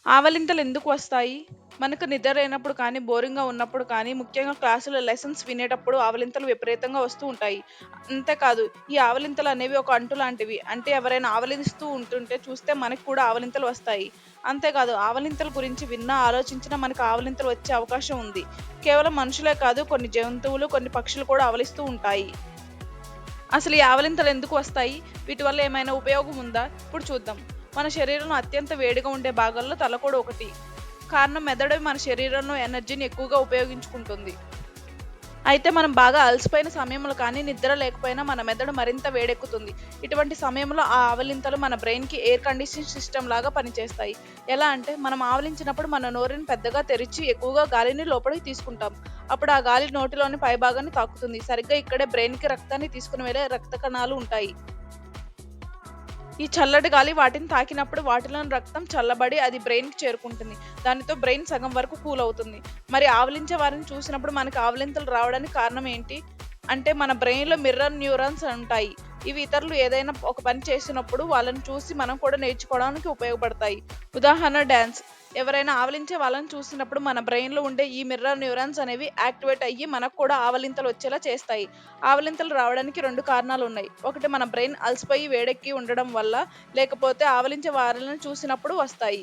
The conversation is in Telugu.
ఆవలింతలు ఎందుకు వస్తాయి? మనకు నిద్ర లేనప్పుడు కానీ, బోరింగ్‌గా ఉన్నప్పుడు కానీ, ముఖ్యంగా క్లాసులో లెసన్స్ వినేటప్పుడు ఆవలింతలు విపరీతంగా వస్తూ ఉంటాయి. అంతేకాదు, ఈ ఆవలింతలు అనేవి ఒక అంటు లాంటివి. అంటే ఎవరైనా ఆవలిస్తూ ఉంటుంటే చూస్తే మనకు కూడా ఆవలింతలు వస్తాయి. అంతేకాదు, ఆవలింతల గురించి విన్నా, ఆలోచించినా మనకు ఆవలింతలు వచ్చే అవకాశం ఉంది. కేవలం మనుషులే కాదు, కొన్ని జంతువులు, కొన్ని పక్షులు కూడా ఆవలిస్తూ ఉంటాయి. అసలు ఈ ఆవలింతలు ఎందుకు వస్తాయి? వీటి వల్ల ఏమైనా ఉపయోగం ఉందా? ఇప్పుడు చూద్దాం. మన శరీరంలో అత్యంత వేడిగా ఉండే భాగాల్లో తల కూడా ఒకటి. కారణం మెదడు మన శరీరంలో ఎనర్జీని ఎక్కువగా ఉపయోగించుకుంటుంది. అయితే మనం బాగా అలసిపోయిన సమయంలో కానీ, నిద్ర లేకపోయినా మన మెదడు మరింత వేడెక్కుతుంది. ఇటువంటి సమయంలో ఆ ఆవలింతలు మన బ్రెయిన్‌కి ఎయిర్ కండిషనింగ్ సిస్టమ్ లాగా పనిచేస్తాయి. ఎలా అంటే మనం ఆవలించినప్పుడు మన నోరుని పెద్దగా తెరిచి ఎక్కువగా గాలిని లోపలికి తీసుకుంటాం. అప్పుడు ఆ గాలి నోటిలోని పైభాగాన్ని తాకుతుంది. సరిగ్గా ఇక్కడే బ్రెయిన్‌కి రక్తాన్ని తీసుకుని వెళ్ళే రక్త కణాలు ఉంటాయి. ఈ చల్లటి గాలి వాటిని తాకినప్పుడు వాటిలోని రక్తం చల్లబడి అది బ్రెయిన్‌కి చేరుకుంటుంది. దానితో బ్రెయిన్ సగం వరకు కూల్ అవుతుంది. మరి ఆవలించే వారిని చూసినప్పుడు మనకు ఆవలింతలు రావడానికి కారణం ఏంటి? అంటే మన బ్రెయిన్‌లో మిర్రర్ న్యూరాన్స్ ఉంటాయి. ఇవి ఇతరులు ఏదైనా ఒక పని చేసినప్పుడు వాళ్ళని చూసి మనం కూడా నేర్చుకోవడానికి ఉపయోగపడతాయి. ఉదాహరణ డాన్స్. ఎవరైనా ఆవలించే వాళ్ళని చూసినప్పుడు మన బ్రెయిన్‌లో ఉండే ఈ మిర్రర్ న్యూరాన్స్ అనేవి యాక్టివేట్ అయ్యి మనకు కూడా ఆవలింతలు వచ్చేలా చేస్తాయి. ఆవలింతలు రావడానికి 2 కారణాలున్నాయి. ఒకటి మన బ్రెయిన్ అలసిపోయి వేడెక్కి ఉండడం వల్ల, లేకపోతే ఆవలించే వారిని చూసినప్పుడు వస్తాయి.